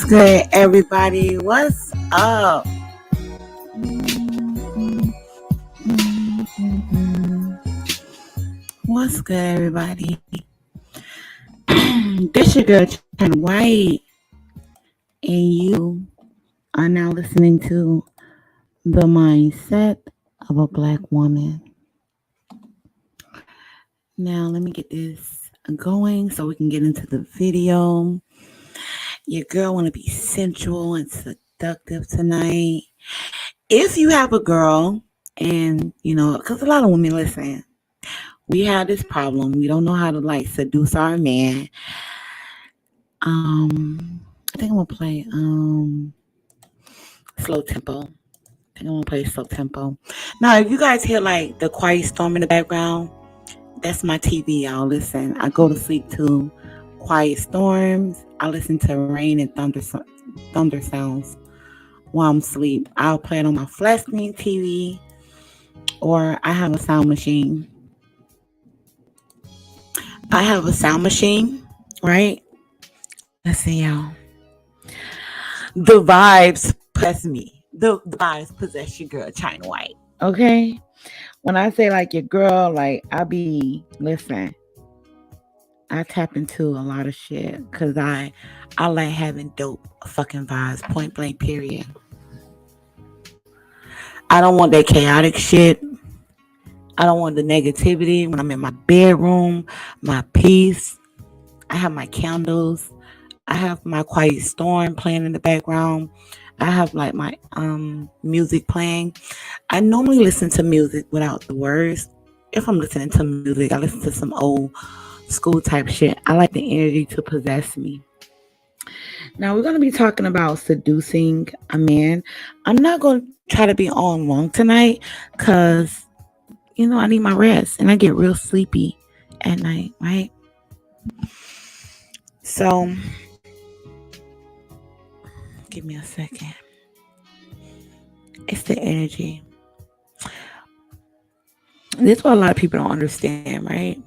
good, everybody? What's up? What's good, everybody? This your girl, China White, and you are now listening to The Mindset of a Black Woman. Now, let me get this going so we can get into the video. Your girl want to be sensual and seductive tonight. If you have a girl, and because a lot of women listen, we have this problem. We don't know how to seduce our man. I think I'm gonna play slow tempo. Slow tempo. Now, if you guys hear the quiet storm in the background, that's my TV, y'all. Listen, I go to sleep to quiet storms. I listen to rain and thunder sounds while I'm asleep. I'll play it on my flat screen TV, or I have a sound machine. Right? Let's see, y'all. The vibes possess me. The vibes possess your girl, China White. Okay? When I say your girl, listen, I tap into a lot of shit because I like having dope fucking vibes, point blank, period. I don't want that chaotic shit. I don't want the negativity when I'm in my bedroom, my peace. I have my candles. I have my quiet storm playing in the background. I have my music playing. I normally listen to music without the words. If I'm listening to music, I listen to some old school type shit. I like the energy to possess me. Now we're going to be talking about seducing a man. I'm not going to try to be on long tonight because, I need my rest and I get real sleepy at night, right? So, give me a second. It's the energy. This is what a lot of people don't understand, right?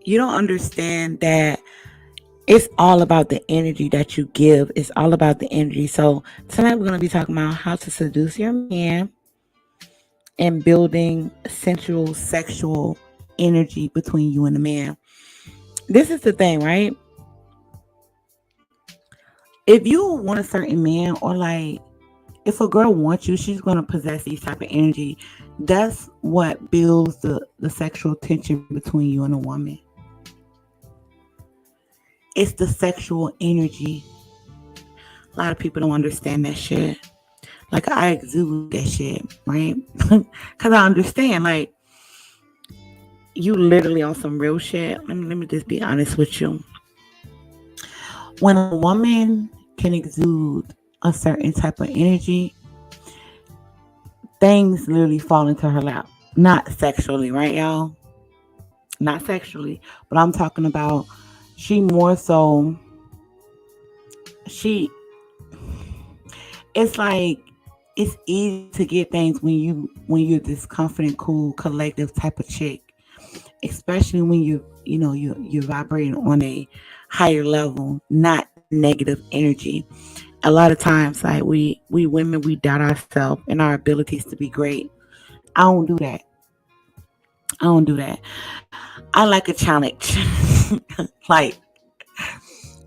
You don't understand that it's all about the energy that you give. It's all about the energy. So tonight we're going to be talking about how to seduce your man and building sensual, sexual energy between you and the man. This is the thing, right? If you want a certain man, or if a girl wants you, she's going to possess these type of energy. That's what builds the sexual tension between you and a woman. It's the sexual energy. A lot of people don't understand that shit. I exude that shit, right? Because I understand, you literally on some real shit. Let me just be honest with you. When a woman can exude a certain type of energy, things literally fall into her lap. Not sexually, right, y'all? Not sexually, but I'm talking about it's it's easy to get things when you're this confident, cool, collective type of chick, especially when you're vibrating on a higher level, not negative energy. A lot of times, we women, we doubt ourselves and our abilities to be great. I don't do that. I like a challenge.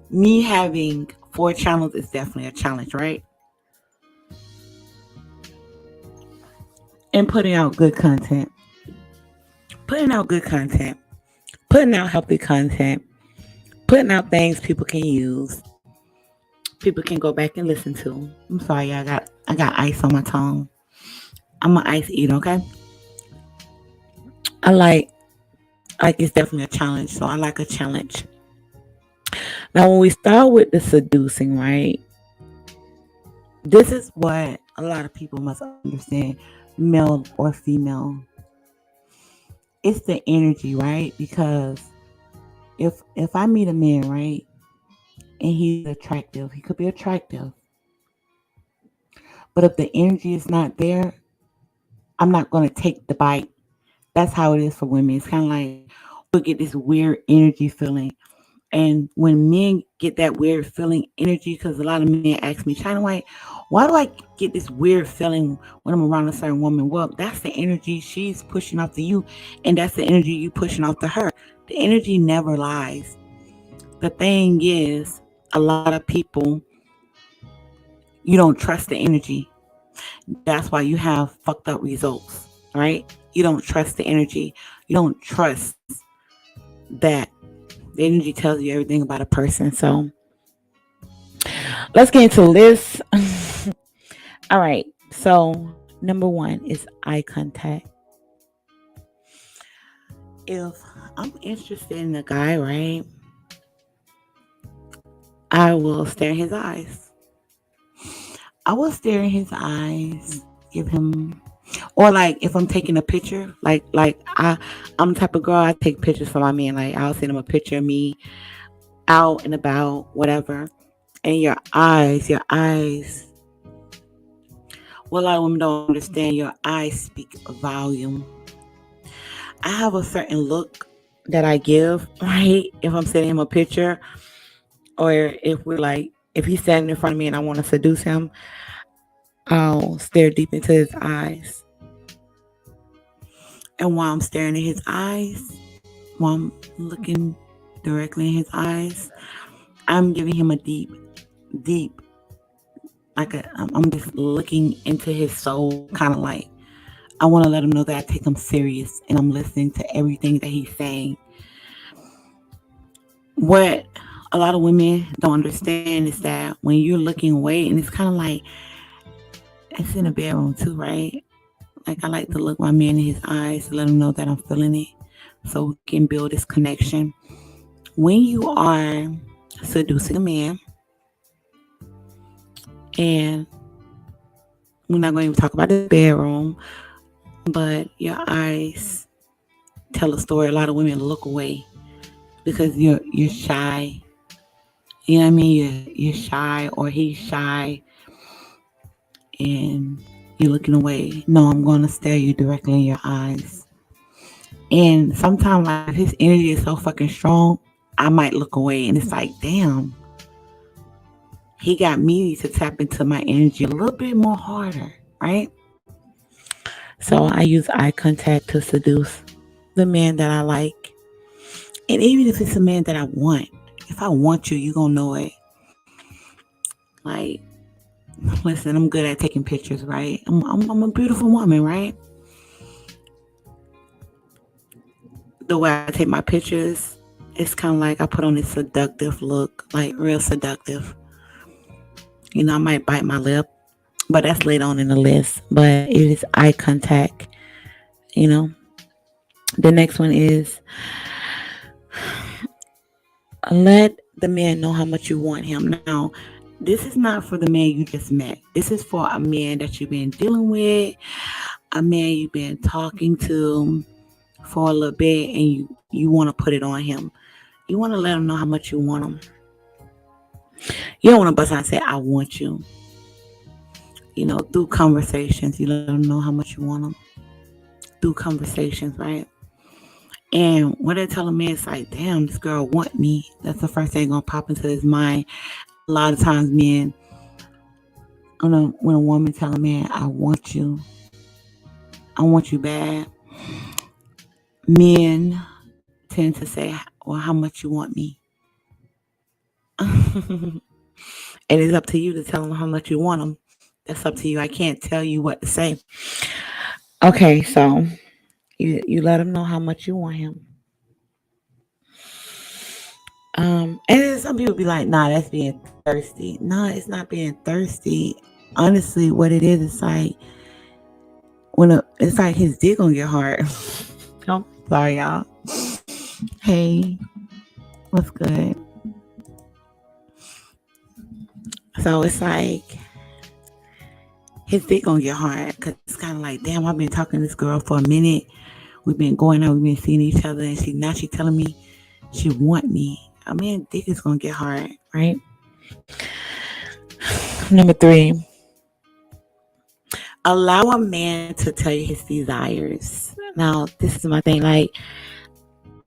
Me having 4 channels is definitely a challenge, right? And putting out good content. Putting out healthy content. Putting out things people can use. People can go back and listen to. I'm sorry, I got ice on my tongue. I'm an ice eater, okay? I like it's definitely a challenge, so I like a challenge. Now, when we start with the seducing, right? This is what a lot of people must understand, male or female. It's the energy, right? Because if I meet a man, right, and he's attractive, he could be attractive. But if the energy is not there, I'm not going to take the bite. That's how it is for women. It's kind of we'll get this weird energy feeling. And when men get that weird feeling energy, because a lot of men ask me, China White, why do I get this weird feeling when I'm around a certain woman? Well, that's the energy she's pushing off to you, and that's the energy you pushing off to her. The energy never lies. The thing is, a lot of people, you don't trust the energy. That's why you have fucked up results, right? You don't trust the energy. You don't trust that the energy tells you everything about a person. So let's get into this. All right. So number one is eye contact. If I'm interested in a guy, right, I will stare in his eyes. I will stare in his eyes, give him, or like if I'm taking a picture, I'm the type of girl I take pictures for my man. Like I'll send him a picture of me out and about, whatever. And your eyes. What a lot of women don't understand, your eyes speak a volume. I have a certain look that I give, right? If I'm sending him a picture, or if he's standing in front of me and I want to seduce him, I'll stare deep into his eyes. And while I'm staring at his eyes, while I'm looking directly in his eyes, I'm giving him a deep, I'm just looking into his soul, kind of like I want to let him know that I take him serious and I'm listening to everything that he's saying. What a lot of women don't understand is that when you're looking away, and it's kind of like it's in a bedroom too, right? Like I like to look my man in his eyes to let him know that I'm feeling it, so we can build this connection. When you are seducing a man, and we're not going to even talk about the bedroom, but your eyes tell a story. A lot of women look away because you're shy. You know what I mean? You're shy, or he's shy, and you're looking away. No, I'm going to stare you directly in your eyes. And sometimes, like, his energy is so fucking strong, I might look away, and it's like, damn, he got me to tap into my energy a little bit more harder, right? So I use eye contact to seduce the man that I like. And even if it's a man that I want, if I want you, you're going to know it. Like, listen, I'm good at taking pictures, right? I'm a beautiful woman, right? The way I take my pictures, it's kind of like I put on this seductive look, like real seductive. You know, I might bite my lip, but that's later on in the list. But it is eye contact, you know. The next one is let the man know how much you want him. Now, this is not for the man you just met. This is for a man that you've been dealing with, a man you've been talking to for a little bit, and you want to put it on him. You want to let him know how much you want him. You don't want to bust out and say, I want you. You know, through conversations, you let them know how much you want them. Through conversations, right? And when they tell a man, it's like, damn, this girl want me. That's the first thing gonna pop into his mind. A lot of times, men, when a woman tell a man, I want you bad, men tend to say, well, how much you want me? And it's up to you to tell them how much you want them. That's up to you. I can't tell you what to say. Okay, so you let him know how much you want him. And then some people be like, nah, that's being thirsty. No, it's not being thirsty. Honestly, what it is like it's like his dick on your heart. Oh, sorry, y'all. Hey, what's good? So it's like his dick on your heart, because it's kind of like, damn, I've been talking to this girl for a minute. We've been going out, we've been seeing each other, and she telling me she want me. I mean, dick is gonna get hard, right? Number 3, allow a man to tell you his desires. Now, this is my thing. Like,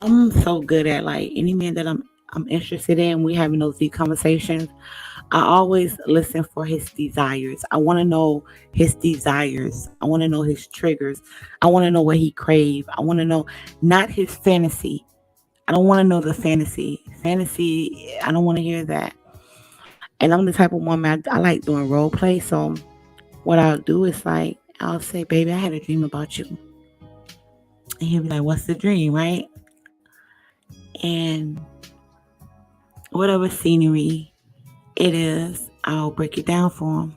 I'm so good at, like, any man that I'm I'm interested in, we having those deep conversations, I always listen for his desires. I want to know his desires. I want to know his triggers. I want to know what he crave. I want to know not his fantasy. I don't want to know the fantasy. Fantasy, I don't want to hear that. And I'm the type of woman, I like doing role play. So what I'll do is like, I'll say, baby, I had a dream about you. And he'll be like, what's the dream, right? And whatever scenery it is, I'll break it down for him.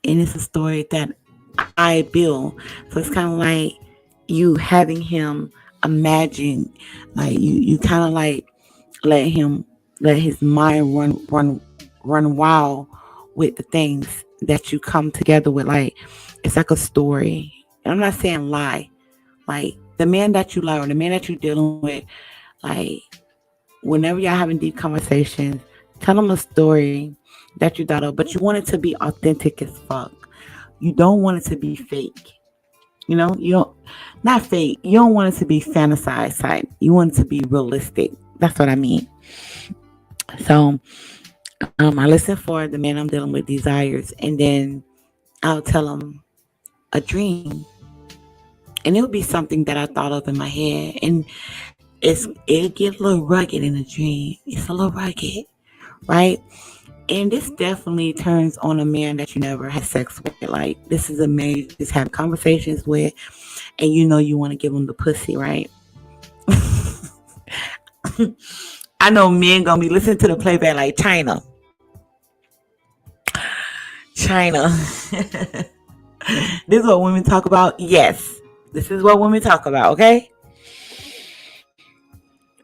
And it's a story that I build. So it's kind of like you having him imagine, like you kind of like let him let his mind run wild with the things that you come together with. Like it's like a story. And I'm not saying lie. Like the man that you like or the man that you're dealing with, like whenever y'all having deep conversations, tell them a story that you thought of, but you want it to be authentic as fuck. You don't want it to be fake. You don't, not fake. You don't want it to be fantasized type. You want it to be realistic. That's what I mean. So, I listen for the man I'm dealing with desires, and then I'll tell him a dream, and it'll be something that I thought of in my head, and it gets a little rugged in a dream. It's a little rugged, right? And this definitely turns on a man that you never had sex with. Like this is a man you just have conversations with, and you want to give him the pussy, right? I know men gonna be listening to the playback like China. This is what women talk about. Yes, this is what women talk about. Okay,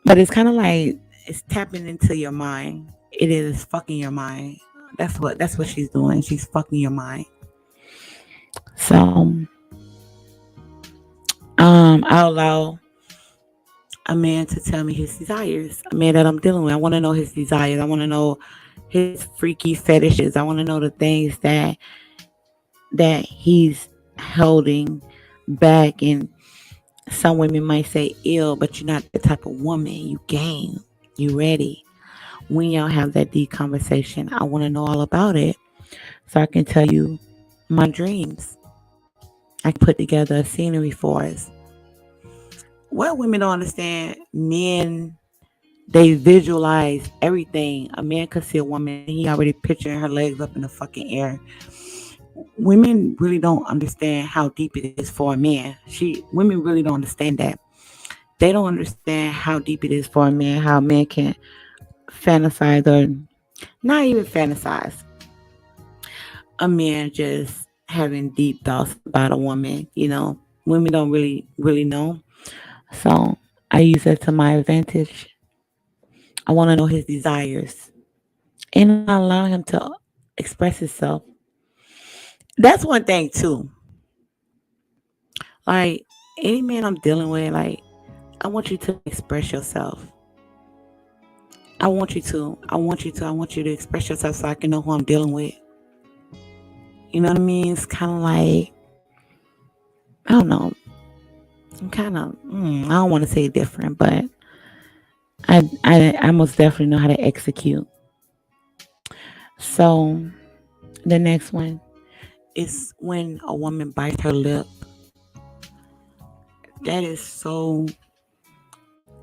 but it's kind of like it's tapping into your mind. It is fucking your mind. That's what she's doing. She's fucking your mind. So I allow a man to tell me his desires. A man that I'm dealing with. I want to know his desires. I want to know his freaky fetishes. I want to know the things that he's holding back. And some women might say ill, but you're not the type of woman. You game. You ready. When y'all have that deep conversation, I want to know all about it so I can tell you my dreams. I can put together a scenery for us. What women don't understand, men, they visualize everything. A man could see a woman, he already picturing her legs up in the fucking air. Women really don't understand how deep it is for a man. Women really don't understand that. They don't understand how deep it is for a man, how a man can fantasize or not even fantasize. A man just having deep thoughts about a woman, Women don't really know. So I use that to my advantage. I want to know his desires and allow him to express himself. That's one thing too. Like any man I'm dealing with, like I want you to express yourself. I want you to. I want you to. I want you to express yourself so I can know who I'm dealing with. You know what I mean? It's kind of like I don't know. I'm kind of. I don't want to say different, but I most definitely know how to execute. So the next one is when a woman bites her lip. That is so.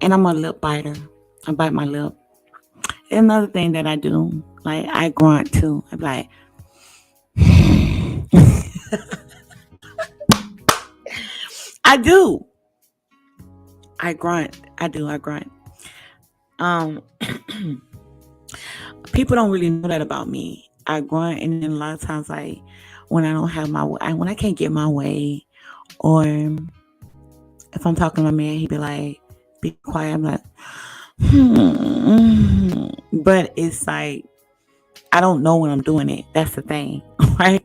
And I'm a lip biter. I bite my lip. Another thing that I do, like I grunt too. I'm like, I do. I grunt. I do. I grunt. Um, People don't really know that about me. I grunt, and then a lot of times, like when I don't have my way, when I can't get my way, or if I'm talking to my man, he'd be like, "Be quiet." I'm like, but it's like I don't know when I'm doing it. That's the thing, right?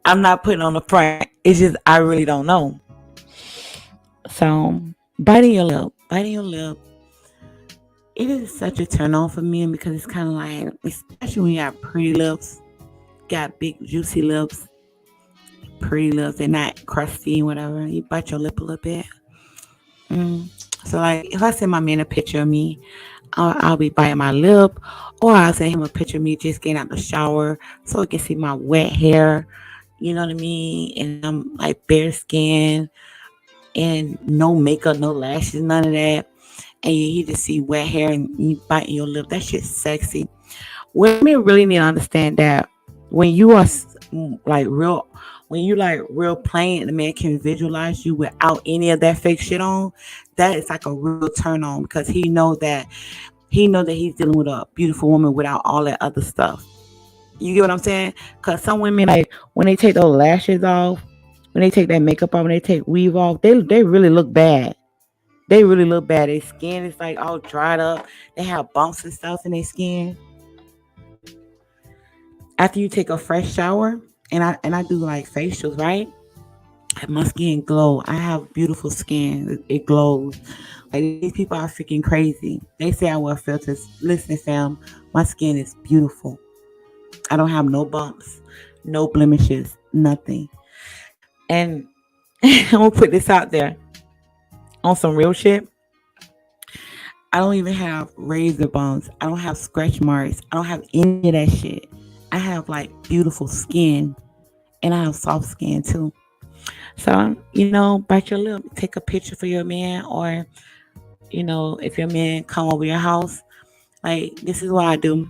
I'm not putting on the front. It's just I really don't know. So biting your lip, it is such a turn on for me because it's kind of like, especially when you have pretty lips, got big juicy lips, pretty lips, they're not crusty and whatever. You bite your lip a little bit. So like if I send my man a picture of me, I'll be biting my lip, or I'll send him a picture of me just getting out the shower so he can see my wet hair. You know what I mean? And I'm like bare skin and no makeup, no lashes, none of that. And you just see wet hair and you biting your lip. That shit's sexy. Women really need to understand that when you are like real, when you like real plain, the man can visualize you without any of that fake shit on. That is like a real turn on because he know that he's dealing with a beautiful woman without all that other stuff. You get what I'm saying? Because some women like when they take those lashes off, when they take that makeup off, when they take weave off, they really look bad. They really look bad. Their skin is like all dried up. They have bumps and stuff in their skin. After you take a fresh shower, and I do like facials, right? My skin glow. I have beautiful skin. It glows. Like these people are freaking crazy. They say I wear filters. Listen, fam, my skin is beautiful. I don't have no bumps, no blemishes, nothing. And I'm gonna put this out there on some real shit. I don't even have razor bumps. I don't have scratch marks. I don't have any of that shit. I have like beautiful skin, and I have soft skin too. So, bite your lip, take a picture for your man, or, if your man come over your house, like, this is what I do.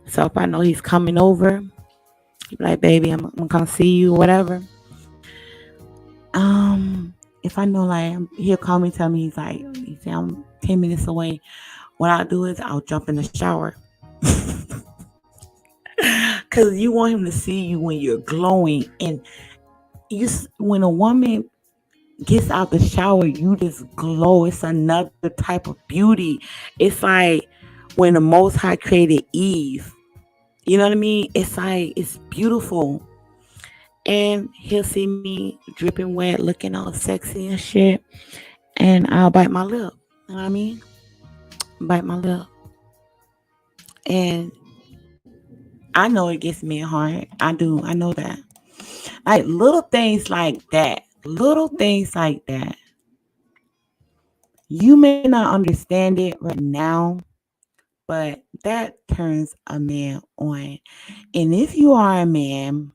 So if I know he's coming over, he be like, baby, I'm gonna come see you, whatever. If I know, like, he'll call me, tell me he say I'm 10 minutes away. What I'll do is I'll jump in the shower. Because you want him to see you when you're glowing. And when a woman gets out the shower, you just glow. It's another type of beauty. It's like when the Most High created Eve. You know what I mean? It's like it's beautiful. And he'll see me dripping wet, looking all sexy and shit. And I'll bite my lip. You know what I mean? Bite my lip. And I know it gets me hard. I do. I know that. Like little things like that. Little things like that. You may not understand it right now, but that turns a man on. And if you are a man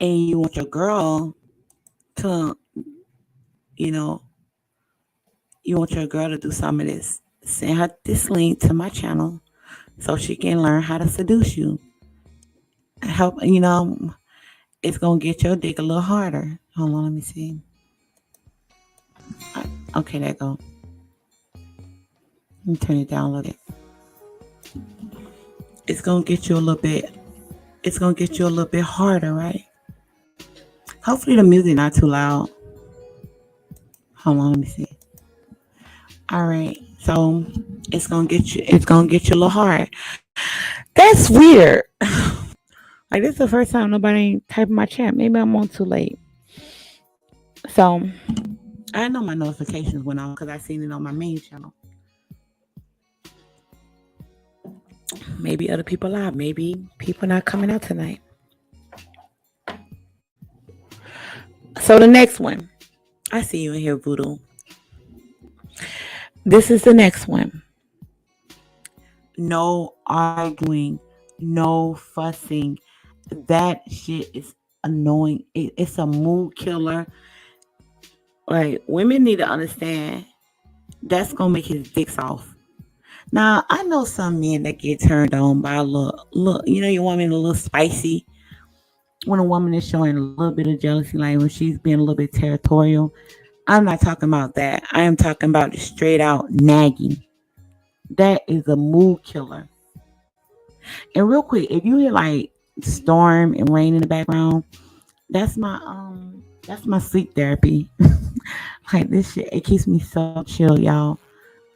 and you want your girl to, you know, you want your girl to do some of this, send her this link to my channel so she can learn how to seduce you. Help, it's gonna get your dick a little harder. Hold on, let me see. Okay, there you go. Let me turn it down a little bit. It's gonna get you a little bit. It's gonna get you a little bit harder, right? Hopefully the music not too loud. Hold on, let me see. All right, so it's gonna get you. It's gonna get you a little hard. That's weird. Like this is the first time nobody ain't typing my chat. Maybe I'm on too late. So I know my notifications went on because I seen it on my main channel. Maybe other people live. Maybe people not coming out tonight. So the next one, I see you in here, Voodoo. This is the next one. No arguing, no fussing. That shit is annoying. It's a mood killer. Like women need to understand that's gonna make his dicks off. Now I know some men that get turned on by a look. Your woman a little spicy. When a woman is showing a little bit of jealousy, like when she's being a little bit territorial. I'm not talking about that. I am talking about the straight out nagging. That is a mood killer. And real quick, if you hear like storm and rain in the background, that's my sleep therapy. Like this shit, it keeps me so chill, y'all.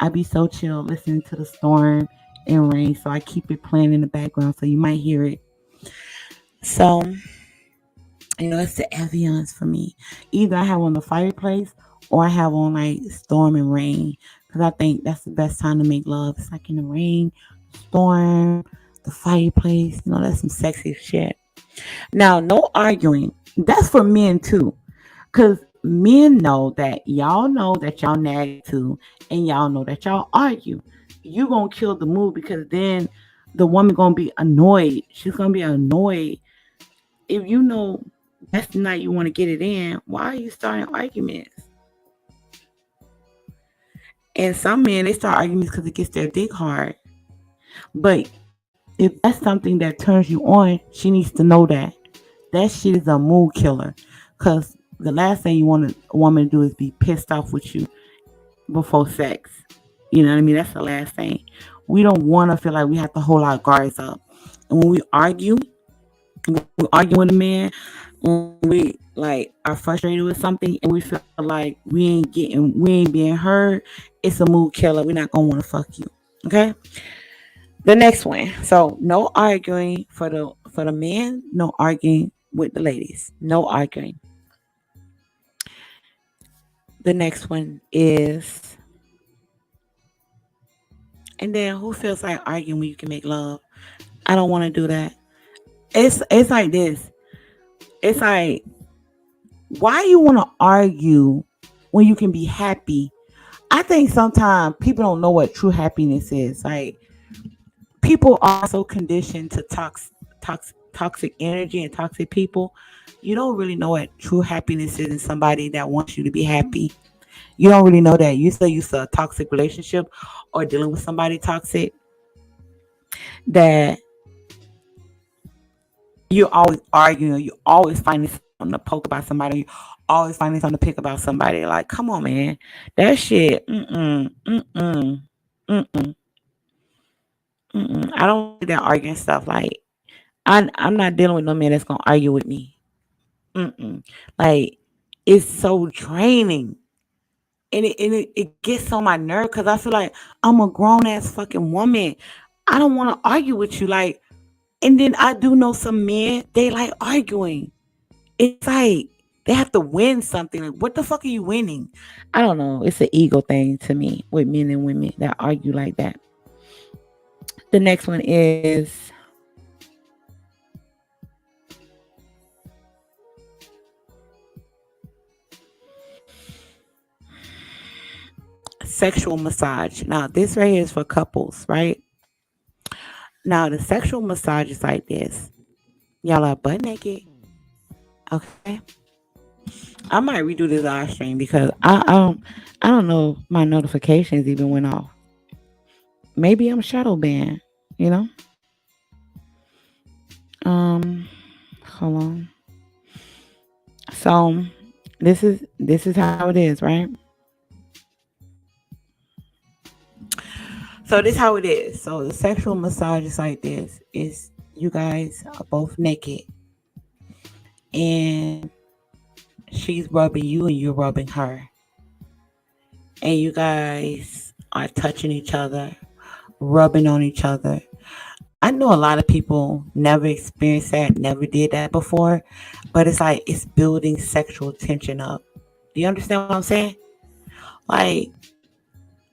I be so chill listening to the storm and rain, so I keep it playing in the background, so you might hear it. So, it's the ambiance for me. Either I have on the fireplace or I have on like storm and rain, because I think that's the best time to make love. It's like in the rain, storm, the fireplace. That's some sexy shit. Now, no arguing. That's for men too, because Men know that y'all nag too, and y'all know that y'all argue. You gonna kill the mood because then the woman gonna be annoyed. She's gonna be annoyed if you know that's the night you want to get it in. Why are you starting arguments? And some men they start arguments because it gets their dick hard. But if that's something that turns you on, she needs to know that shit is a mood killer. Cause the last thing you want a woman to do is be pissed off with you before sex. You know what I mean? That's the last thing. We don't want to feel like we have to hold our guards up. And when we argue with a man, when we like are frustrated with something and we feel like we ain't being heard, it's a mood killer. We're not gonna want to fuck you. Okay. The next one. So no arguing for the men, no arguing with the ladies. No arguing. The next one is, and then who feels like arguing when you can make love? I don't want to do that. It's like this. It's like, why you want to argue when you can be happy? I think sometimes people don't know what true happiness is. Like, people are so conditioned to toxic energy and toxic people. You don't really know what true happiness is in somebody that wants you to be happy. You don't really know that. You still used to a toxic relationship or dealing with somebody toxic, that you're always arguing, you always finding something to poke about somebody, you always finding something to pick about somebody. Like, come on, man. That shit, mm-mm. I don't like that arguing stuff. Like, I'm not dealing with no man that's gonna argue with me. Mm-mm. Like, it's so draining. And it gets on my nerve because I feel like I'm a grown ass fucking woman. I don't want to argue with you. Like, and then I do know some men, they like arguing. It's like they have to win something. Like, what the fuck are you winning? I don't know. It's an ego thing to me with men and women that argue like that. The next one is sexual massage. Now, this right here is for couples, right? Now, the sexual massage is like this. Y'all are butt naked. Okay. I might redo this live stream because I don't know if my notifications even went off. Maybe I'm shadow banned, you know? Um hold on. So this is how it is, right? So this how it is. So the sexual massage is like this. Is you guys are both naked and she's rubbing you and you're rubbing her. And you guys are touching each other, rubbing on each other. I know a lot of people never experienced that, never did that before, but it's like it's building sexual tension up. Do you understand what I'm saying? Like,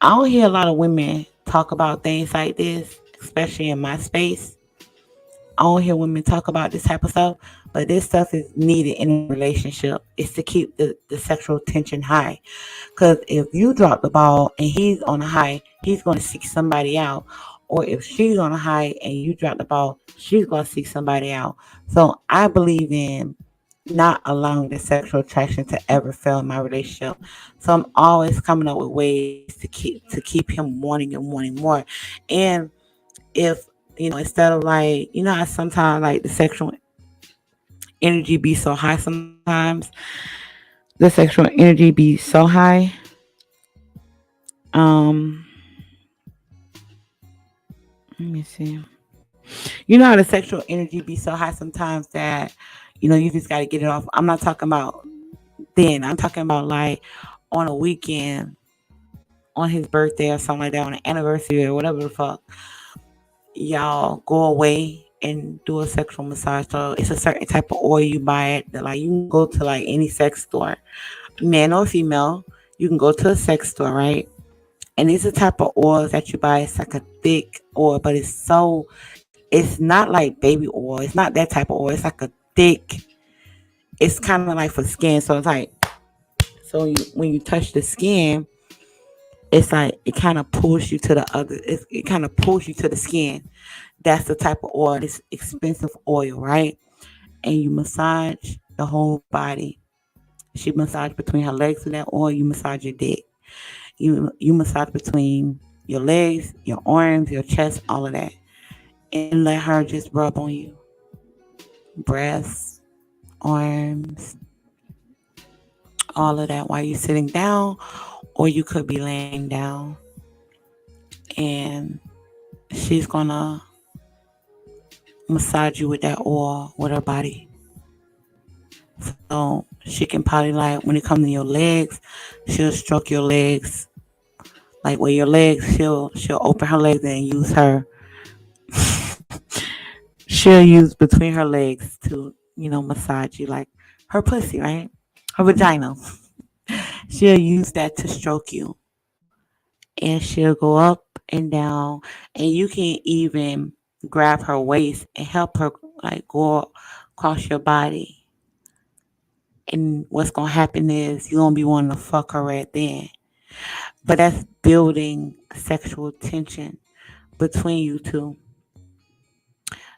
I don't hear a lot of women talk about things like this, especially in my space. I don't hear women talk about this type of stuff, but this stuff is needed in a relationship. It's to keep the sexual tension high. Because if you drop the ball and he's on a high, he's going to seek somebody out. Or if she's on a high and you drop the ball, she's going to seek somebody out. So I believe in not allowing the sexual attraction to ever fail in my relationship. So I'm always coming up with ways to keep him wanting and wanting more. And if instead of like, how sometimes like the sexual energy be so high sometimes, the sexual energy be so high. Um, Let me see. You know how the sexual energy be so high sometimes that you just got to get it off. I'm not talking about then. I'm talking about like on a weekend, on his birthday or something like that, on an anniversary or whatever the fuck. Y'all go away and do a sexual massage. So it's a certain type of oil you buy it. That like you can go to like any sex store, man or female. You can go to a sex store, right? And it's a type of oil that you buy. It's like a thick oil, but it's not like baby oil. It's not that type of oil. It's like a thick. It's kind of like for skin. So it's like So when you touch the skin, it's like it kind of pulls you to the other. It kind of pulls you to the skin. That's the type of oil. It's expensive oil, right? And you massage the whole body. She massage between her legs with that oil. You massage your dick. You massage between your legs, your arms, your chest, all of that, and let her just rub on you. Breasts, arms, all of that while you're sitting down, or you could be laying down, and she's gonna massage you with that oil with her body. So she can probably like when it comes to your legs, she'll stroke your legs. Like where your legs, she'll open her legs and use her she'll use between her legs to, massage you like her pussy, right? Her vagina. She'll use that to stroke you. And she'll go up and down, and you can even grab her waist and help her like go across your body. And what's gonna happen is you're gonna be wanting to fuck her right then. But that's building sexual tension between you two.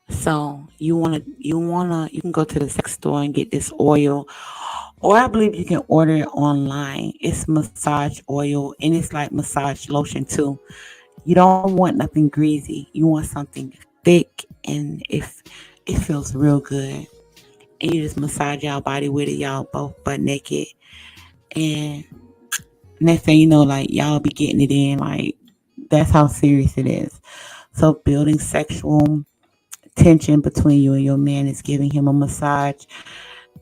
So you can go to the sex store and get this oil, or I believe you can order it online. It's massage oil and it's like massage lotion too. You don't want nothing greasy. You want something thick, and if it feels real good. And you just massage y'all body with it, y'all both butt naked. And next thing you know, like y'all be getting it in, like that's how serious it is. So building sexual tension between you and your man is giving him a massage.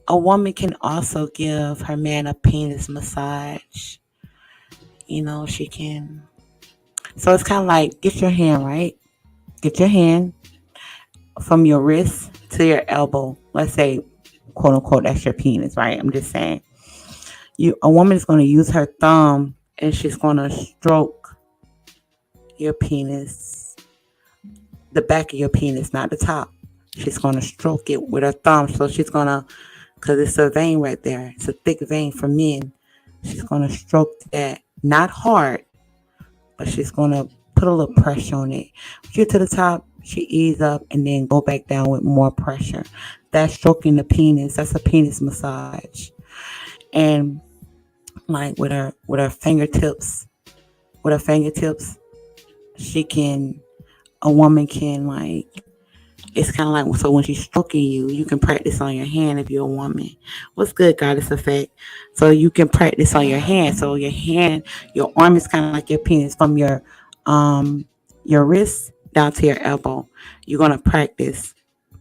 A woman can also give her man a penis massage. She can. So it's kind of like get your hand right. Get your hand from your wrist to your elbow. Let's say, quote unquote, that's your penis, right? I'm just saying. A woman is going to use her thumb and she's going to stroke your penis, the back of your penis, not the top. She's going to stroke it with her thumb. So she's going to, because it's a vein right there. It's a thick vein for men. She's going to stroke that, not hard, but she's going to put a little pressure on it. Get to the top, she ease up and then go back down with more pressure. That's stroking the penis. That's a penis massage. And like with her fingertips, she can, a woman can like, it's kind of like, so when she's stroking you, you can practice on your hand if you're a woman. What's good, Goddess Effect? So you can practice on your hand. So your arm is kind of like your penis from your wrist down to your elbow. You're gonna practice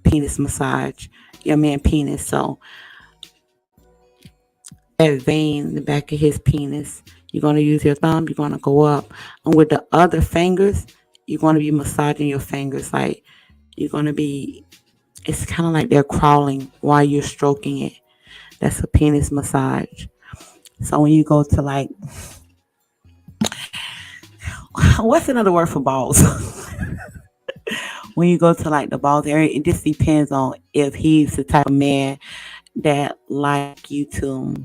penis massage, your man penis. So that vein in the back of his penis, you're gonna use your thumb. You're gonna go up, and with the other fingers, you're gonna be massaging your fingers. Like you're gonna be. It's kind of like they're crawling while you're stroking it. That's a penis massage. So when you go to like, what's another word for balls? When you go to like the balls area, it just depends on if he's the type of man that like you to,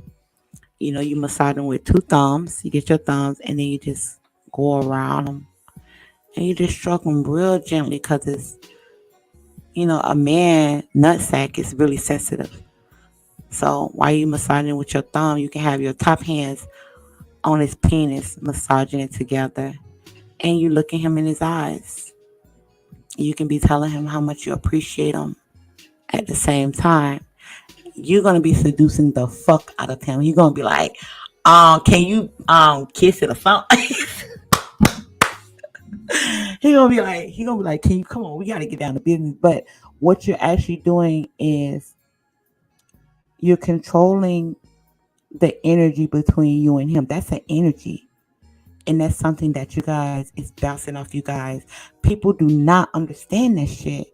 you massage him with two thumbs. You get your thumbs and then you just go around them and you just stroke them real gently because it's, a man nutsack is really sensitive. So while you massaging with your thumb, you can have your top hands on his penis, massaging it together, and you looking him in his eyes. You can be telling him how much you appreciate him. At the same time, you're gonna be seducing the fuck out of him. You're gonna be like, can you kiss it or something? He gonna be like, can you come on? We gotta get down to business. But what you're actually doing is you're controlling the energy between you and him. That's an energy. And that's something that you guys is bouncing off you guys. People do not understand that shit.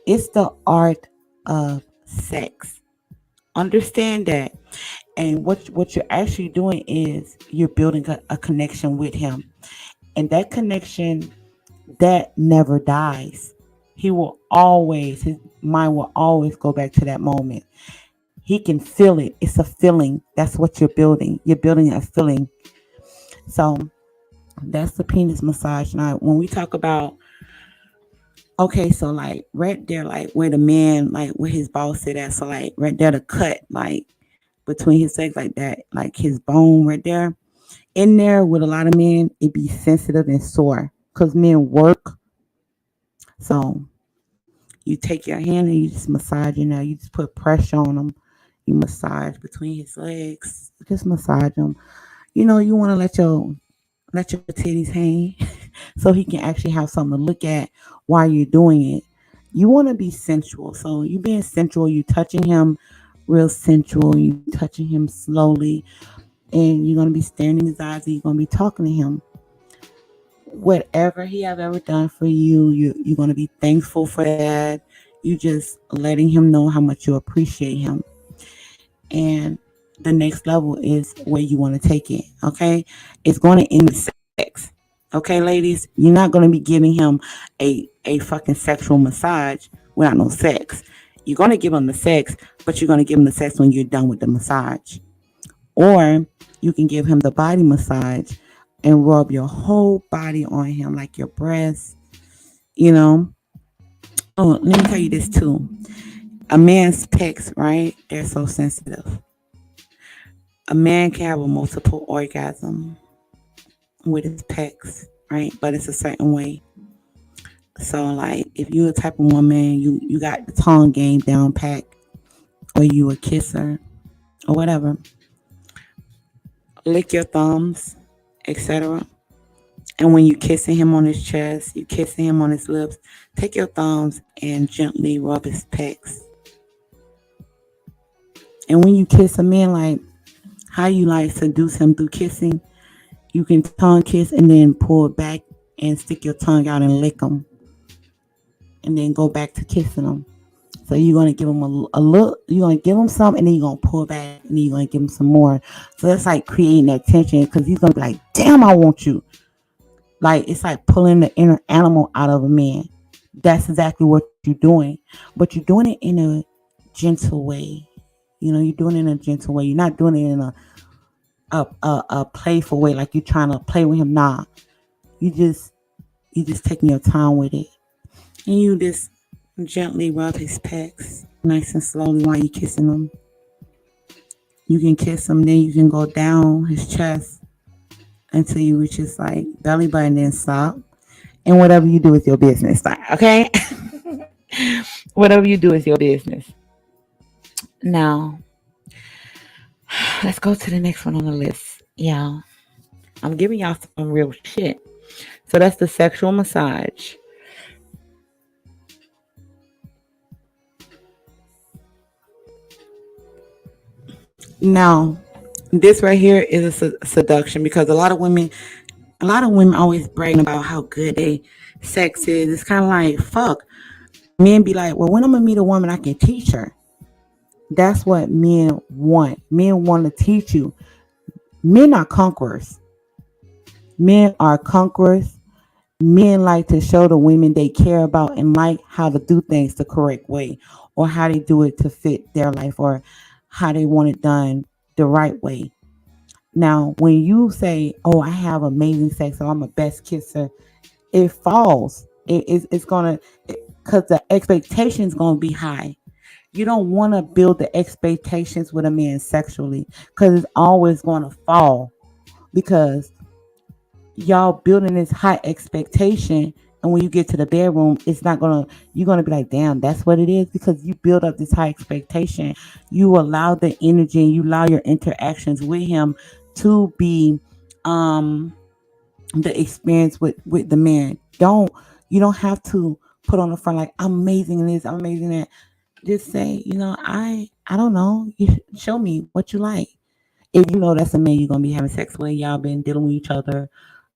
It's the art of sex. Understand that. And what you're actually doing is you're building a connection with him. And that connection that never dies. His mind will always go back to that moment. He can feel it. It's a feeling. That's what you're building. You're building a feeling. So that's the penis massage. Now, when we talk about, okay, so like right there, like where the man, like where his balls sit at. So like right there, the cut, like between his legs, like that, like his bone right there. In there with a lot of men, it be sensitive and sore because men work. So you take your hand and you just massage, you just put pressure on him. You massage between his legs, just massage him. You want to let your titties hang so he can actually have something to look at while you're doing it. You want to be sensual. So you being sensual, you touching him real sensual, you touching him slowly, and you're going to be staring in his eyes and you're going to be talking to him. Whatever he have ever done for you, you're going to be thankful for that. You just letting him know how much you appreciate him. And the next level is where you want to take it. Okay, it's going to end with sex. Okay, ladies, you're not going to be giving him a fucking sexual massage without no sex. You're going to give him the sex, but you're going to give him the sex when you're done with the massage. Or you can give him the body massage and rub your whole body on him, like your breasts. You know. Oh, let me tell you this too. A man's pecs, right? They're so sensitive. A man can have a multiple orgasm with his pecs, right? But it's a certain way. So, like, if you a type of woman, you got the tongue game down pat, or you a kisser, or whatever, lick your thumbs, etc. And when you kissing him on his chest, you kissing him on his lips, take your thumbs and gently rub his pecs. And when you kiss a man, like how you like seduce him through kissing, you can tongue kiss and then pull it back and stick your tongue out and lick him, and then go back to kissing him. So you're gonna give him a look, you're gonna give him some, and then you're gonna pull back, and then you're gonna give him some more. So that's like creating that tension because he's gonna be like, "Damn, I want you." Like it's like pulling the inner animal out of a man. That's exactly what you're doing, but you're doing it in a gentle way. You're doing it in a gentle way. You're not doing it in a playful way, like you're trying to play with him. Nah, you just you just taking your time with it, and you just gently rub his pecs, nice and slowly while you kissing him. You can kiss him, then you can go down his chest until you reach his like belly button, then stop. And whatever you do is your business. Okay, whatever you do is your business. Now, let's go to the next one on the list. Yeah, I'm giving y'all some real shit. So that's the sexual massage. Now, this right here is a seduction because a lot of women always bragging about how good they sex is. It's kind of like fuck. Men be like, well, when I'm gonna meet a woman, I can teach her. That's what men want. Men want to teach you. Men are conquerors. Men are conquerors. Men like to show the women they care about and like how to do things the correct way, or how they do it to fit their life, or how they want it done the right way. Now, when you say, "Oh, I have amazing sex, or I'm a best kisser," it falls. It's gonna, because the expectation is gonna be high. You don't want to build the expectations with a man sexually because it's always going to fall because y'all building this high expectation, and when you get to the bedroom, it's not gonna, you're gonna be like, damn, that's what it is, because you build up this high expectation. You allow the energy and you allow your interactions with him to be um the experience with the man. You don't have to put on the front like, I'm amazing in this, I'm amazing in that. Just say, I don't know, you show me what you like. If you know that's a man you're gonna be having sex with, y'all been dealing with each other,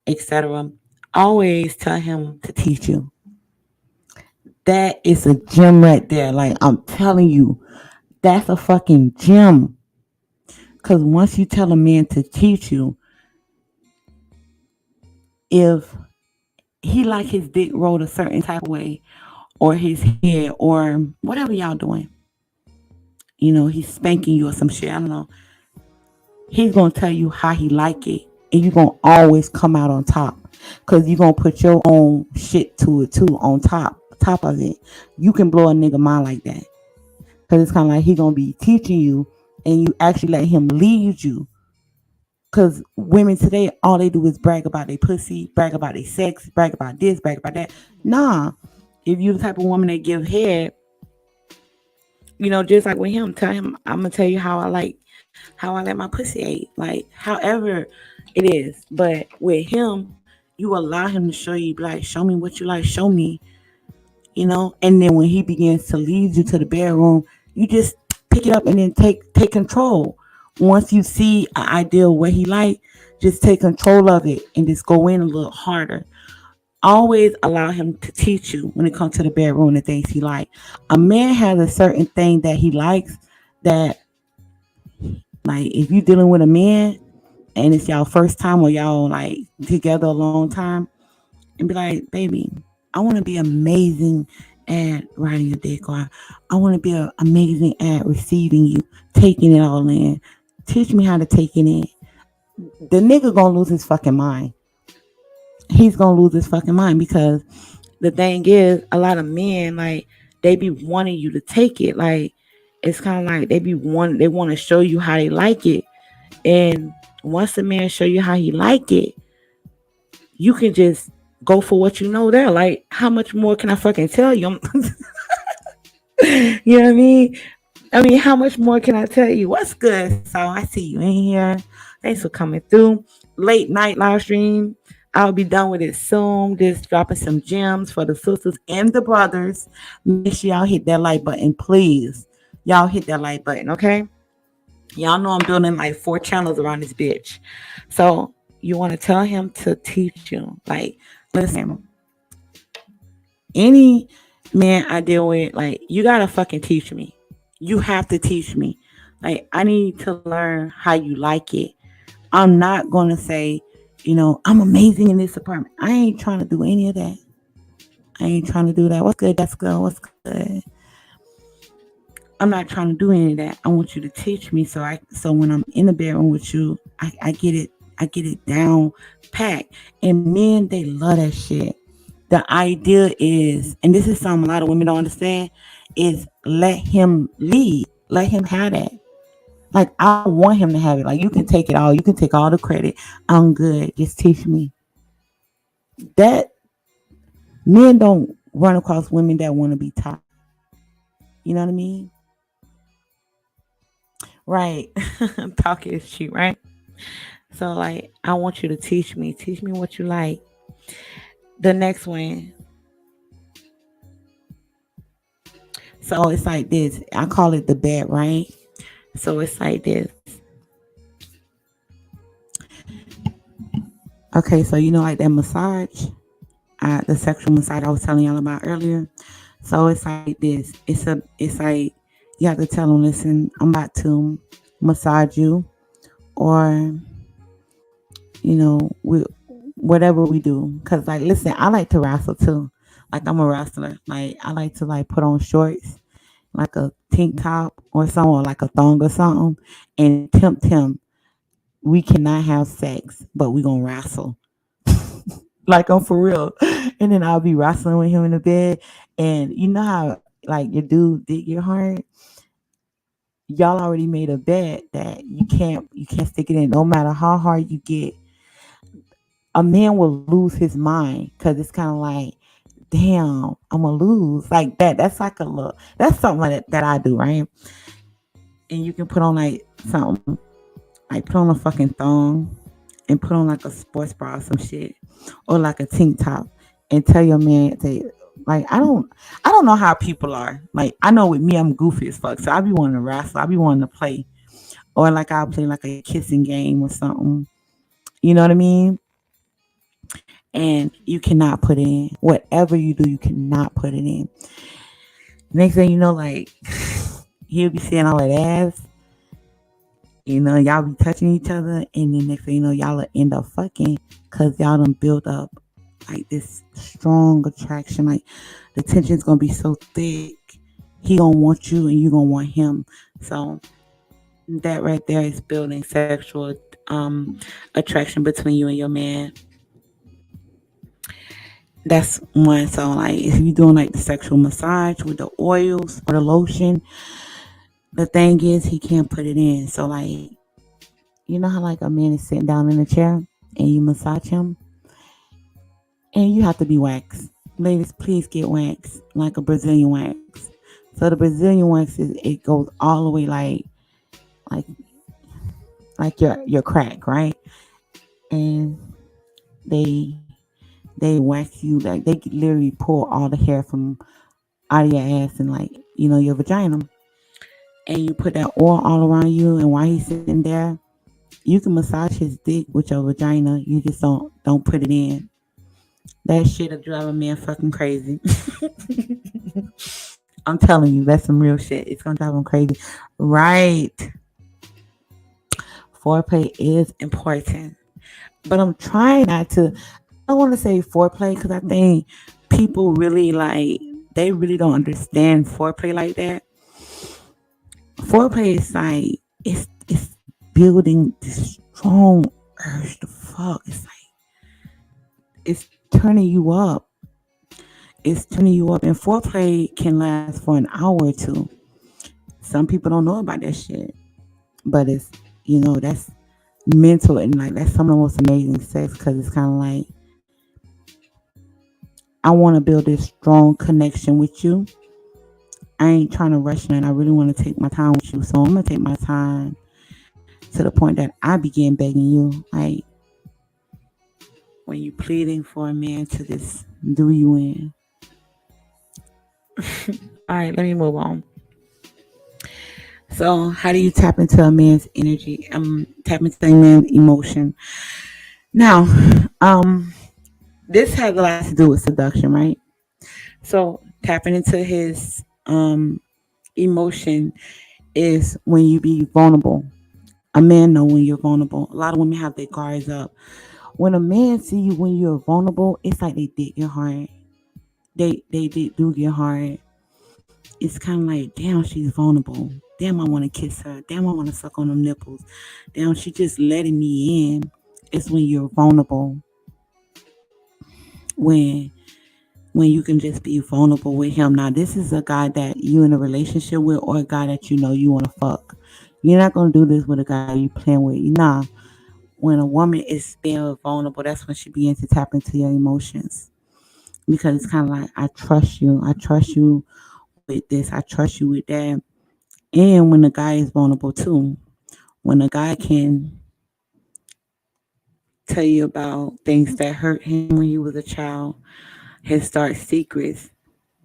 etc. Always tell him to teach you. That is a gem right there. Like I'm telling you, that's a fucking gem. Cause once you tell a man to teach you, if he like his dick rolled a certain type of way, or his head, or whatever y'all doing, he's spanking you or some shit. I don't know. He's gonna tell you how he like it, and you're gonna always come out on top, because you're gonna put your own shit to it too on top of it. You can blow a nigga mind like that, because it's kind of like he gonna be teaching you, and you actually let him lead you. Because women today, all they do is brag about their pussy, brag about their sex, brag about this, brag about that. Nah, if you the type of woman that give head, just like with him, tell him, I'm gonna tell you how I let my pussy ate. Like, however it is. But with him, you allow him to show you, like, show me what you like, show me, And then when he begins to lead you to the bedroom, you just pick it up and then take control. Once you see an idea of what he like, just take control of it and just go in a little harder. Always allow him to teach you when it comes to the bedroom, the things he like. A man has a certain thing that he likes, that, like, if you're dealing with a man and it's y'all first time, or y'all like together a long time, and be like, baby, I want to be amazing at riding your dick, or I want to be amazing at receiving you, taking it all in. Teach me how to take it in. The nigga gonna lose his fucking mind. He's gonna lose his fucking mind, because the thing is, a lot of men, like, they be wanting you to take it. Like, it's kind of like they want to show you how they like it. And once a man show you how he like it, you can just go for what you know there. Like, how much more can I fucking tell you? You know what I mean? How much more can I tell you? What's good? So I see you in here. Thanks for coming through. Late night live stream. I'll be done with it soon. Just dropping some gems for the sisters and the brothers. Make sure y'all hit that like button, please. Y'all hit that like button, okay? Y'all know I'm building like 4 channels around this bitch. So you want to tell him to teach you. Like, listen, any man I deal with, like, you gotta fucking teach me. You have to teach me. Like, I need to learn how you like it. I'm not gonna say, I'm amazing in this apartment. I ain't trying to do any of that. I ain't trying to do that. What's good? That's good. What's good? I'm not trying to do any of that. I want you to teach me, so when I'm in the bedroom with you, I get it. I get it down packed. And men, they love that shit. The idea is, and this is something a lot of women don't understand, is let him lead. Let him have that. Like, I want him to have it. Like, you can take it all. You can take all the credit. I'm good. Just teach me. That men don't run across women that want to be taught. You know what I mean? Right. Talk is cheap, right? So, like, I want you to teach me. Teach me what you like. The next one. So it's like this. I call it the bed, right? So it's like this. Okay, so like that massage, the sexual massage I was telling y'all about earlier. So it's like this. It's like you have to tell them, listen, I'm about to massage you, or whatever we do. Cause, like, listen, I like to wrestle too. Like, I'm a wrestler. Like, I like to, like, put on shorts, like a tank top or something, or like a thong or something, and tempt him. We cannot have sex, but we gonna wrestle. Like, I'm for real. And then I'll be wrestling with him in the bed. And you know how, like, your dude dig your heart? Y'all already made a bet that you can't stick it in, no matter how hard you get. A man will lose his mind, because it's kind of like, damn, I'm gonna lose like that. That's like a look. That's something like that I do, right? And you can put on like something, like put on a fucking thong, and put on like a sports bra or some shit, or like a tank top, and tell your man, say, like, I don't know how people are. Like, I know with me, I'm goofy as fuck, so I be wanting to wrestle, I be wanting to play, or like I'll play like a kissing game or something. You know what I mean? And you cannot put it in. Whatever you do, you cannot put it in. Next thing you know, like, he'll be seeing all that ass. Y'all be touching each other, and then next thing you know, y'all will end up fucking, because y'all done build up like this strong attraction. Like, the tension's gonna be so thick, he gonna want you and you gonna want him. So that right there is building sexual um attraction between you and your man. That's one. So like if you're doing like the sexual massage with the oils or the lotion, the thing is he can't put it in. So like you know how like a man is sitting down in a chair and you massage him and you have to be waxed. Ladies, please get waxed like a Brazilian wax. So the Brazilian wax is it goes all the way like like your crack, right? And they they wax you like they could literally pull all the hair from out of your ass and like your vagina, and you put that oil all around you. And while he's sitting there, you can massage his dick with your vagina. You just don't put it in. That shit'll drive a man fucking crazy. I'm telling you, that's some real shit. It's gonna drive him crazy, right? Foreplay is important, but I'm trying not to. I don't want to say foreplay because I think people really like they really don't understand foreplay like that. Foreplay is like it's building this strong urge to fuck. It's like it's turning you up. It's turning you up, and foreplay can last for an hour or two. Some people don't know about that shit, but it's that's mental and like that's some of the most amazing sex because it's kind of like I want to build this strong connection with you. I ain't trying to rush in. I really want to take my time with you, so I'm gonna take my time to the point that I begin begging you, like when you pleading for a man to just do you in. All right, let me move on. So, how do you tap into a man's energy? Tap into a man's emotion. Now, this has a lot to do with seduction, right? So, tapping into his emotion is when you be vulnerable. A man know when you're vulnerable. A lot of women have their guards up. When a man see you when you're vulnerable, it's like they dig your heart. They do get hard. It's kind of like, damn, she's vulnerable. Damn, I want to kiss her. Damn, I want to suck on them nipples. Damn, she just letting me in. It's when you're vulnerable. When when you can just be vulnerable with him. Now, this is a guy that you in a relationship with, or a guy that you want to fuck. You're not gonna do this with a guy you playing with. Nah, when a woman is being vulnerable, that's when she begins to tap into your emotions because it's kind of like I trust you. I trust you with this. I trust you with that. And when the guy is vulnerable too, when a guy can tell you about things that hurt him when he was a child, his dark secrets,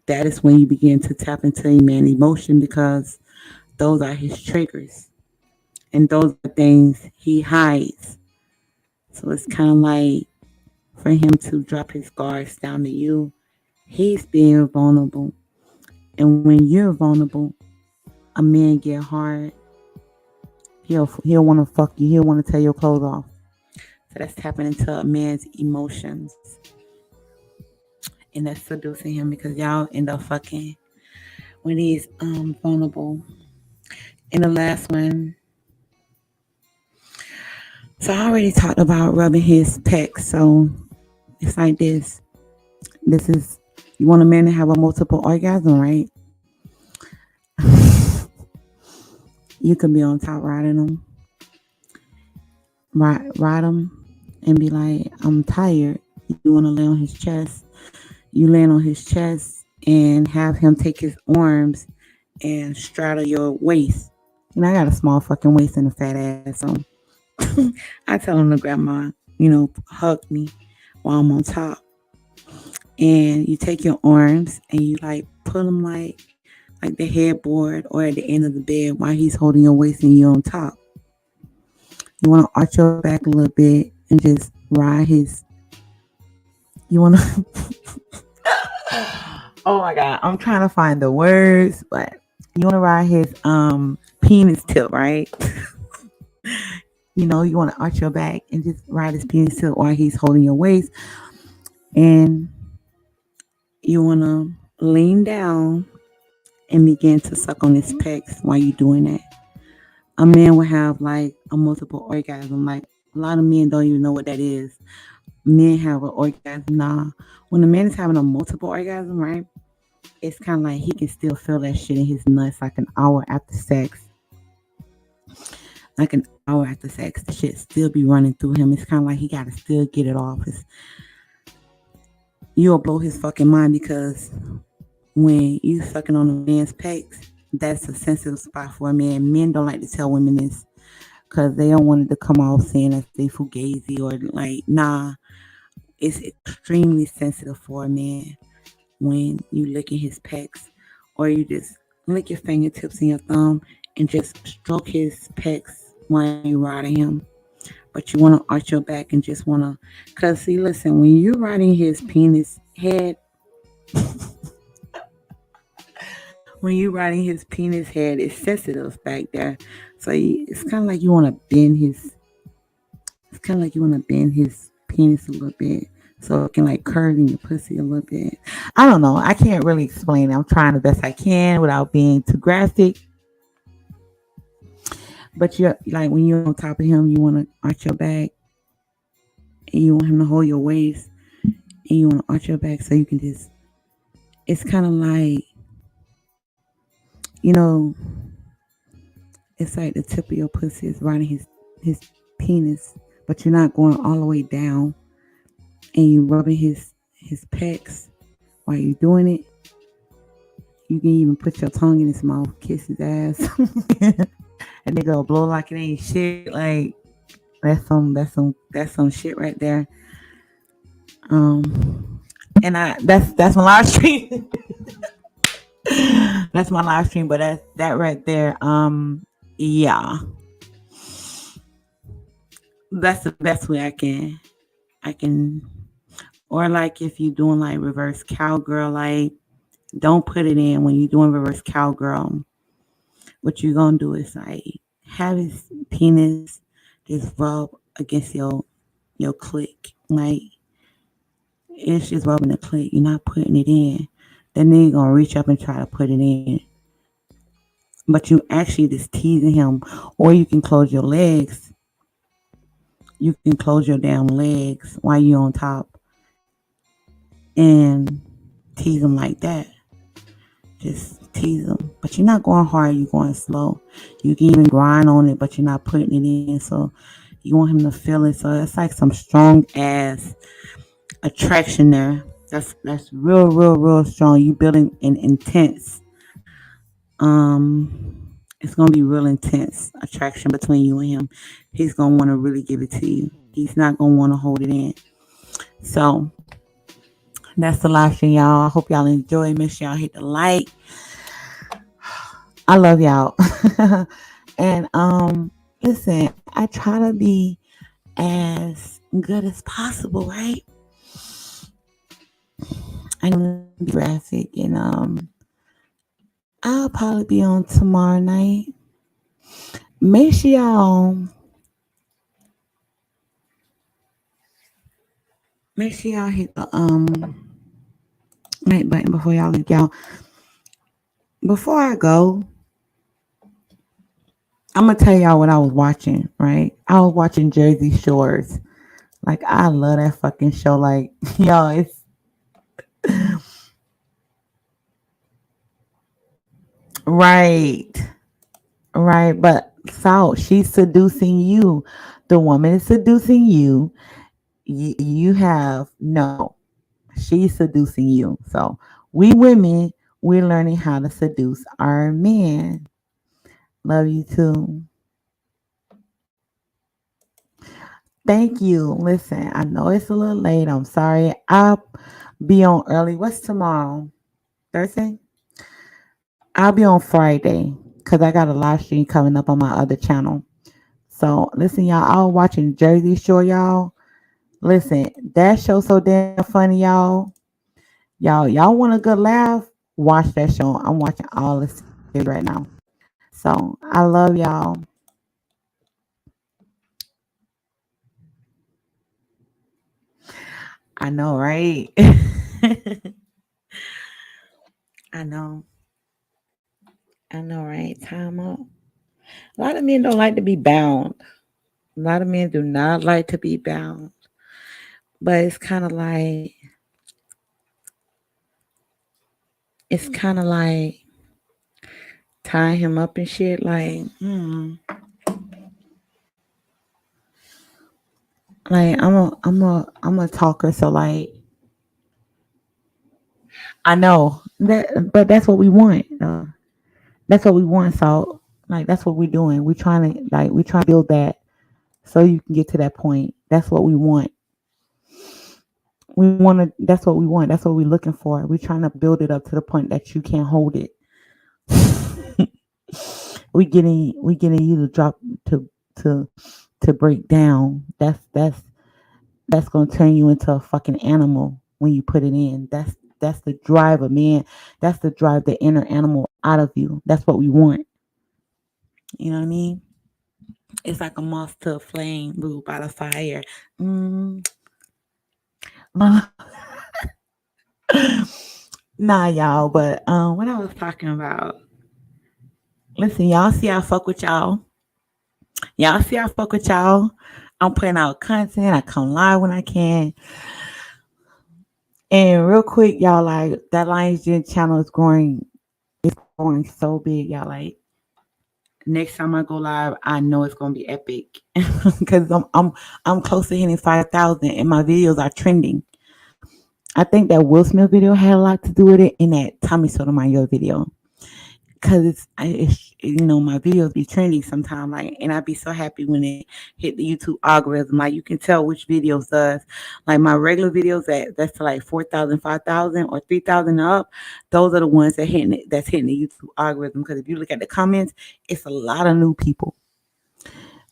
that is when you begin to tap into a man's emotion because those are his triggers and those are things he hides. So it's kind of like for him to drop his guards down to you, he's being vulnerable. And when you're vulnerable, a man get hard. He'll want to fuck you. He'll want to tear your clothes off. So that's tapping into a man's emotions, and that's seducing him because y'all end up fucking when he's vulnerable. And the last one. So I already talked about rubbing his pecs. So it's like this. This is you want a man to have a multiple orgasm, right? You can be on top riding him, ride him, and be like, "I'm tired." You want to lay on his chest. You land on his chest and have him take his arms and straddle your waist. I got a small fucking waist and a fat ass, so I tell him to grab hug me while I'm on top. And you take your arms and you like put them like the headboard or at the end of the bed while he's holding your waist and you're on top. You want to arch your back a little bit and just ride his. You want to. Oh my god, I'm trying to find the words, but you want to ride his penis tip, right? You want to arch your back and just ride his penis tip while he's holding your waist, and you want to lean down and begin to suck on his pecs while you doing that. A man will have like a multiple orgasm. Like a lot of men don't even know what that is. Men have an orgasm. Nah, when a man is having a multiple orgasm, right? It's kind of like he can still feel that shit in his nuts like an hour after sex. Like an hour after sex, the shit still be running through him. It's kind of like he gotta still get it off. You'll blow his fucking mind because when you sucking on a man's pecs, that's a sensitive spot for a man. Men don't like to tell women this because they don't want it to come off saying that they fugazi or like, nah. It's extremely sensitive for a man when you licking his pecs or you just lick your fingertips and your thumb and just stroke his pecs while you riding him. But you want to arch your back and just want to, cause see, listen, when you're riding his penis head, when you're riding his penis head, it's sensitive back there. So it's kind of like you want to bend his. It's kind of like you want to bend his penis a little bit so it can like curve in your pussy a little bit. I don't know. I can't really explain it. I'm trying the best I can without being too graphic. But you're like when you're on top of him, you want to arch your back and you want him to hold your waist and you want to arch your back so you can just. It's kind of like, you know, it's like the tip of your pussy is riding his penis, but you're not going all the way down, and you rubbing his pecs while you're doing it. You can even put your tongue in his mouth, kiss his ass, and nigga will blow like it ain't shit. Like that's some shit right there. And that's my live stream. That's my live stream, but that's that right there. Yeah, that's the best way I can. Or like if you're doing like reverse cowgirl, like don't put it in when you're doing reverse cowgirl. What you're gonna do is like have his penis just rub against your clit. Like it's just rubbing the clit. You're not putting it in. Then you're gonna reach up and try to put it in. But you actually just teasing him. Or you can close your legs. You can close your damn legs while you're on top and tease him like that. Just tease them. But you're not going hard, you're going slow. You can even grind on it, but you're not putting it in. So you want him to feel it. So it's like some strong ass attraction there. That's real, real, real strong. You building an intense it's gonna be real intense attraction between you and him. He's gonna want to really give it to you. He's not gonna want to hold it in. So that's the live stream, y'all. I hope y'all enjoy. Make sure y'all hit the like. I love y'all. And listen, I try to be as good as possible, right? I know to be graphic and I'll probably be on tomorrow night. Make sure y'all hit the like button before y'all leave, y'all. Before I go, I'm gonna tell y'all what I was watching, right? I was watching Jersey Shores. Like I love that fucking show. Like, y'all, it's right. Right. But Salt, she's seducing you. The woman is seducing you. You have no. She's seducing you. So we women, we're learning how to seduce our men. Love you too. Thank you. Listen, I know it's a little late. I'm sorry. I'll be on early. What's tomorrow? Thursday? I'll be on Friday because I got a live stream coming up on my other channel. So listen, y'all. I was watching Jersey Shore, y'all. Listen, that show so damn funny, y'all. Y'all want a good laugh? Watch that show. I'm watching all the series right now. So I love y'all. I know, right? I know. I know, right? Time up. A lot of men don't like to be bound. A lot of men do not like to be bound. But it's kind of like tying him up and shit. Like I'm a talker, so like I know that, but that's what we want. That's what we want. So like that's what we're doing. We trying to build that so you can get to that point. That's what we want. We want to. That's what we want. That's what we're looking for. We're trying to build it up to the point that you can't hold it. We getting you to drop to to to break down. That's gonna turn you into a fucking animal when you put it in. That's the drive of man. That's the drive the inner animal out of you. That's what we want. You know what I mean? It's like a moth to a flame, moved by the fire. Mm, uh, nah, y'all. But what I was talking about. Listen, y'all see I fuck with y'all. Y'all see I fuck with y'all. I'm putting out content. I come live when I can. And real quick, y'all, like that Lions Den channel is growing. It's growing so big, y'all. Like next time I go live, I know it's gonna be epic because I'm close to hitting 5,000, and my videos are trending. I think that Will Smith video had a lot to do with it, and that Tommy Sotomayor video. Cause it's my videos be trending sometime, like, and I'd be so happy when it hit the YouTube algorithm. Like you can tell which videos does. Like my regular videos that's to like 4,000, 5,000, or 3,000 up. Those are the ones that's hitting the YouTube algorithm. Because if you look at the comments, it's a lot of new people.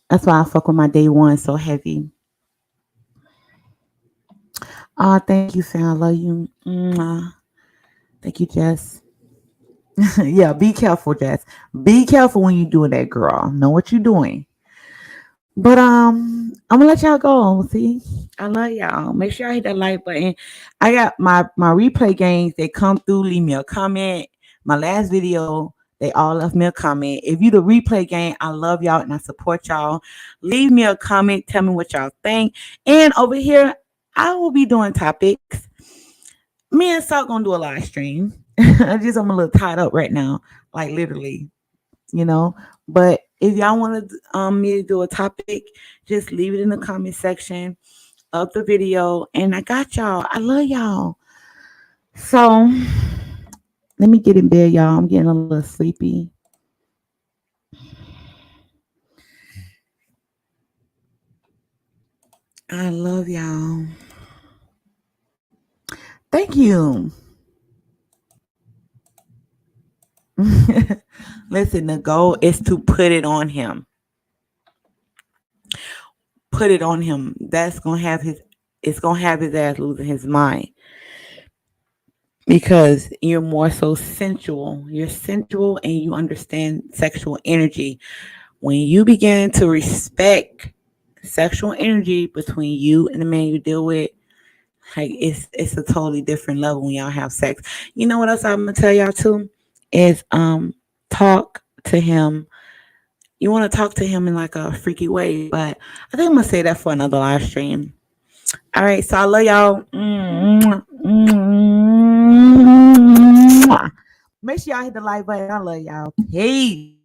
That's why I fuck with my day one so heavy. Thank you, Sam. I love you. Mwah. Thank you, Jess. Yeah, be careful, Jess. Be careful when you're doing that, girl. Know what you're doing. But I'm gonna let y'all go. See, I love y'all. Make sure I hit that like button. I got my replay games. They come through. Leave me a comment. My last video, they all left me a comment. If you the replay game, I love y'all and I support y'all. Leave me a comment. Tell me what y'all think. And over here, I will be doing topics. Me and Salt gonna do a live stream. I'm a little tied up right now, like literally, you know. But if y'all want to me to do a topic, just leave it in the comment section of the video, and I got y'all. I love y'all. So let me get in bed, y'all. I'm getting a little sleepy. I love y'all. Thank you. Listen, the goal is to put it on him. Put it on him. It's gonna have his ass losing his mind. Because you're more so sensual. You're sensual and you understand sexual energy. When you begin to respect sexual energy between you and the man you deal with, like it's a totally different level when y'all have sex. You know what else I'm gonna tell y'all too? Is talk to him. You want to talk to him in like a freaky way, but I think I'm gonna say that for another live stream. All right, so I love y'all. Make sure y'all hit the like button. I love y'all. Peace.